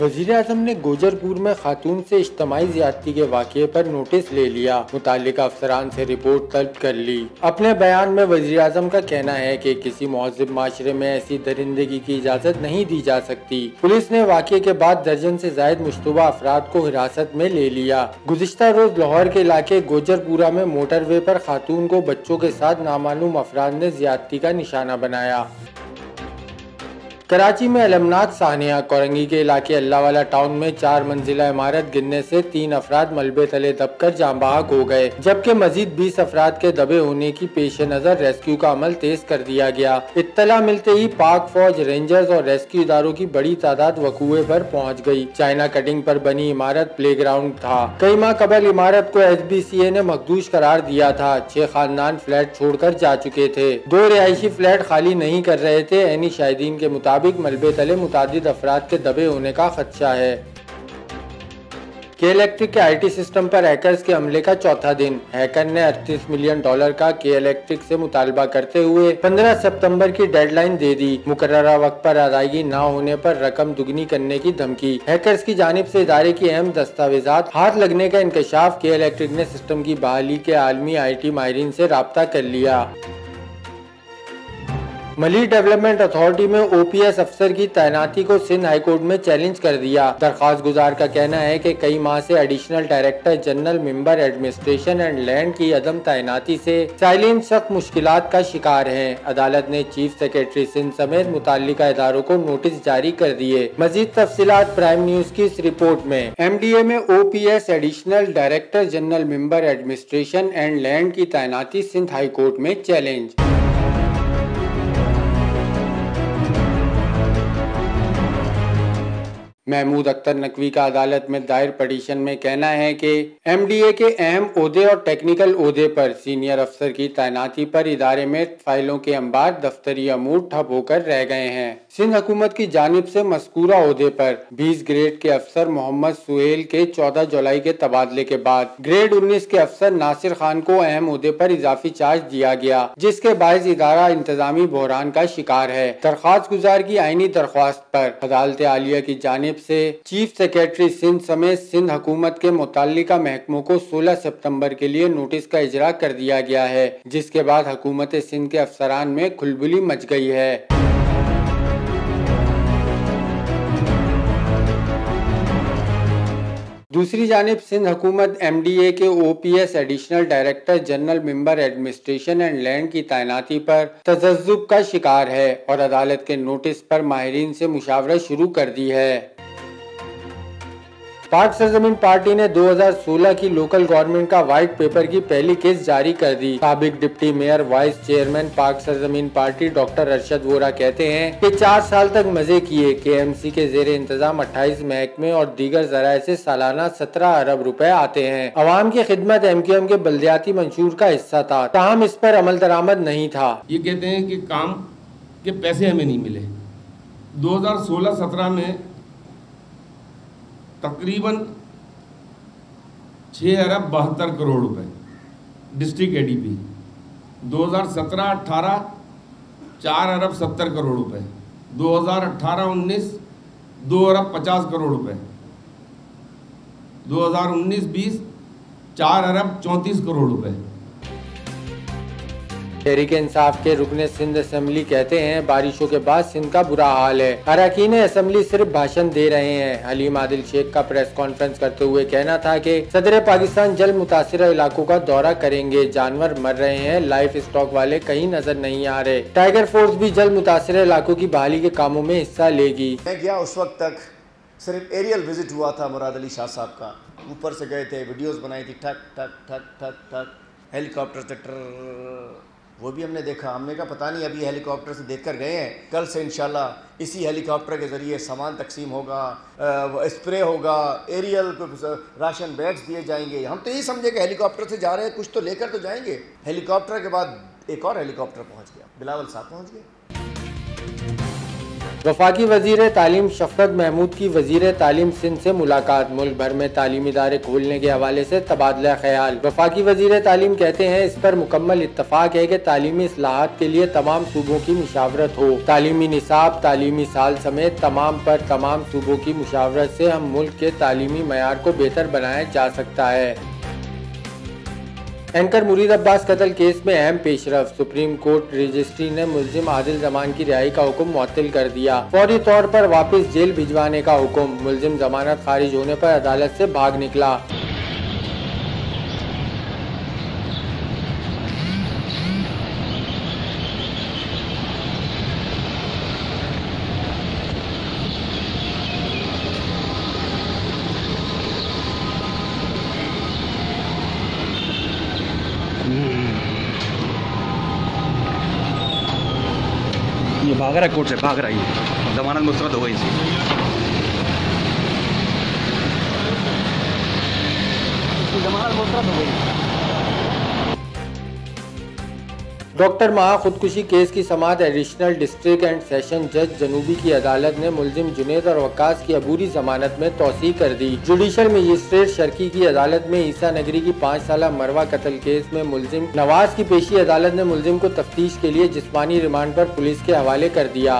वज़ीर-ए-आज़म ने गोजरपुर में खातून से इज्तिमाई ज़्यादती के वाक़ये पर नोटिस ले लिया। मुताल्लिका अफसरान से रिपोर्ट तलब कर ली। अपने बयान में वज़ीर-ए-आज़म का कहना है कि किसी महज़्ज़ब माशरे में ऐसी दरिंदगी की इजाज़त नहीं दी जा सकती। पुलिस ने वाक़ये के बाद दर्जन से ज़ायद मुश्तबा अफराद को हिरासत में ले लिया। गुज़िश्ता रोज़ लाहौर के इलाके गोजरपुरा में मोटरवे पर खातून को बच्चों के साथ नामालूम अफराद ने ज़्यादती का निशाना बनाया। कराची में अलमनाक साहनिया कोरंगी के इलाके अल्लाहवाला टाउन में 4 मंजिला इमारत गिरने से 3 अफराद मलबे तले दबकर जान बहक हो गए, जबकि मजीद 20 अफराद के दबे होने की पेश नजर रेस्क्यू का अमल तेज कर दिया गया। इत्तला मिलते ही पाक फौज, रेंजर्स और रेस्क्यू इदारों की बड़ी तादाद वकूए पर पहुँच गयी। चाइना कटिंग पर बनी इमारत प्ले ग्राउंड था। कई माह कबल इमारत को SBCA ने मखदूश करार दिया था। 6 खानदान फ्लैट छोड़कर जा चुके थे। 2 रिहायशी फ्लैट खाली नहीं कर रहे थे। ऐनी शाहिदीन के मुताबिक मलबे तले मुतादिद अफराद के दबे होने का खदशा है। के इलेक्ट्रिक के IT सिस्टम पर हैकर्स के हमले का चौथा दिन। हैकर ने $38 मिलियन का के इलेक्ट्रिक से मुतालबा करते हुए 15 सितंबर की डेडलाइन दे दी। मुकर्ररा वक्त पर अदायगी न होने पर रकम दुगनी करने की धमकी। हैकर्स की जानिब से इदारे की अहम दस्तावेजात हाथ लगने का इंकशाफ। के इलेक्ट्रिक ने सिस्टम की बहाली के आलमी IT माहिरीन से राब्ता कर लिया। मली डेवलपमेंट अथॉरिटी में OPS अफसर की तैनाती को सिंध हाईकोर्ट में चैलेंज कर दिया। दरख्वास्त गुजार का कहना है कि कई माह से additional director general member administration and land की अदम तैनाती से साइलिन सख्त मुश्किलात का शिकार हैं। अदालत ने चीफ सेक्रेटरी सिंध समेत मुताल्लिका इदारों को नोटिस जारी कर दिए। मजीद तफसीलात प्राइम न्यूज की इस रिपोर्ट में। MDA में OPS additional director general member administration and land की तैनाती सिंध हाईकोर्ट में चैलेंज। महमूद अख्तर नकवी का अदालत में दायर पटिशन में कहना है कि MDA के अहम ओहदे और टेक्निकल ओहदे पर सीनियर अफसर की तैनाती पर इदारे में फाइलों के अंबार, दफ्तरी अमूर ठप होकर रह गए हैं। सिंध हुकूमत की जानिब से मज़कूरा ओहदे पर 20 ग्रेड के अफसर मोहम्मद सुहेल के 14 जुलाई के तबादले के बाद ग्रेड 19 के अफसर नासिर खान को अहम ओहदे पर इजाफी चार्ज दिया गया, जिसके बायस इदारा इंतजामी बहरान का शिकार है। दरख्वास्त गुजार की आईनी दरख्वास्त पर अदालत आलिया की जानिब से चीफ सेक्रेटरी सिंध समेत सिंध हुकूमत के मुताल्लिका महकमों को 16 सितंबर के लिए नोटिस का इजरा कर दिया गया है, जिसके बाद हुकूमत सिंध के अफसरान में खुलबुली मच गई है। दूसरी जानिब सिंध हुकूमत MDA के OPS additional director general member administration and land की तैनाती पर तजज़्ज़ुब का शिकार है और अदालत के नोटिस पर माहिरीन से मुशावरत शुरू कर दी है। पाक सरजमीन पार्टी ने 2016 की लोकल गवर्नमेंट का व्हाइट पेपर की पहली केस जारी कर दी। साबिक डिप्टी मेयर वाइस चेयरमैन पाक सरजमीन पार्टी डॉक्टर अरशद वोरा कहते हैं कि 4 साल तक मजे किए। KMC के जेर इंतजाम 28 महकमे और दीगर जराये से सालाना 17 अरब रुपए आते हैं। अवाम की खिदमत MQM के बल्दियाती मंशूर का हिस्सा था, ताहम इस पर अमल दरामद नहीं था। ये कहते हैं कि काम के पैसे हमें नहीं मिले। 2016-17 में तकरीबन 6 अरब 72 करोड़ रुपए डिस्ट्रिक्ट ADP। 2017-18 4 अरब 70 करोड़ रुपए। 2018-19 2 अरब 50 करोड़ रुपए। 2019-20 4 अरब 34 करोड़ रुपए। तहरीक इंसाफ के रुकने सिंध असम्बली कहते हैं बारिशों के बाद सिंध का बुरा हाल है। अरकान असम्बली सिर्फ भाषण दे रहे हैं। हलीम आदिल शेख का प्रेस कॉन्फ्रेंस करते हुए कहना था कि सदर पाकिस्तान जल मुतासिर इलाकों का दौरा करेंगे। जानवर मर रहे हैं, लाइफ स्टॉक वाले कहीं नजर नहीं आ रहे। टाइगर फोर्स भी जल मुतासिर इलाकों की बहाली के कामों में हिस्सा लेगी। मैं गया उस वक्त तक सिर्फ एरियल विजिट हुआ था मुराद अली शाह साहब का। ऊपर से गए थे, वीडियोस बनाई थी, ठक ठक ठक ठक ठक हेलीकॉप्टर से ट्र, वो भी हमने देखा। हमने कहा पता नहीं अभी हेलीकॉप्टर से देखकर गए हैं, कल से इंशाल्लाह इसी हेलीकॉप्टर के ज़रिए सामान तकसीम होगा, स्प्रे होगा, एरियल राशन बैग्स दिए जाएंगे। हम तो यही समझे कि हेलीकॉप्टर से जा रहे हैं, कुछ तो लेकर तो जाएंगे। हेलीकॉप्टर के बाद एक और हेलीकॉप्टर पहुंच गया, बिलावल साहब पहुंच गए। वफाकी वजीर तालीम शफकत महमूद की वजीर तालीम सिंध से मुलाकात। मुल्क भर में तालीमी इदारे खोलने के हवाले से तबादला ख्याल। वफाकी वजीर तालीम कहते हैं इस पर मुकम्मल इत्तफाक है कि तालीमी इस्लाहात के लिए तमाम सूबों की मुशावरत हो। तालीमी निसाब, तालीमी साल समेत तमाम सूबों की मुशावरत से हम मुल्क के तालीमी मयार को बेहतर बनाया जा सकता है। एंकर मुरीद अब्बास कत्ल केस में अहम पेशरफ। सुप्रीम कोर्ट रजिस्ट्री ने मुल्जिम आदिल जमान की रिहाई का हुक्म मुअत्तल कर दिया। फौरी तौर पर वापस जेल भिजवाने का हुक्म। मुल्जिम जमानत खारिज होने पर अदालत से भाग निकला। ये भाग रहा है कोर्ट से, भाग रहा है। जमानत मुस्तरद हो गई इसकी। जमानत मुस्तरद हो गई। डॉक्टर महा खुदकुशी केस की समाअत एडिशनल डिस्ट्रिक्ट एंड सेशन जज जनूबी की अदालत ने मुल्जिम जुनेद और वक्कास की अबूरी जमानत में तौसीह कर दी। जुडिशल मजिस्ट्रेट शर्की की अदालत में ईसा नगरी की 5 साला मरवा कत्ल केस में मुल्जिम नवाज की पेशी अदालत ने मुल्जिम को तफ्तीश के लिए जिस्मानी रिमांड पर पुलिस के हवाले कर दिया।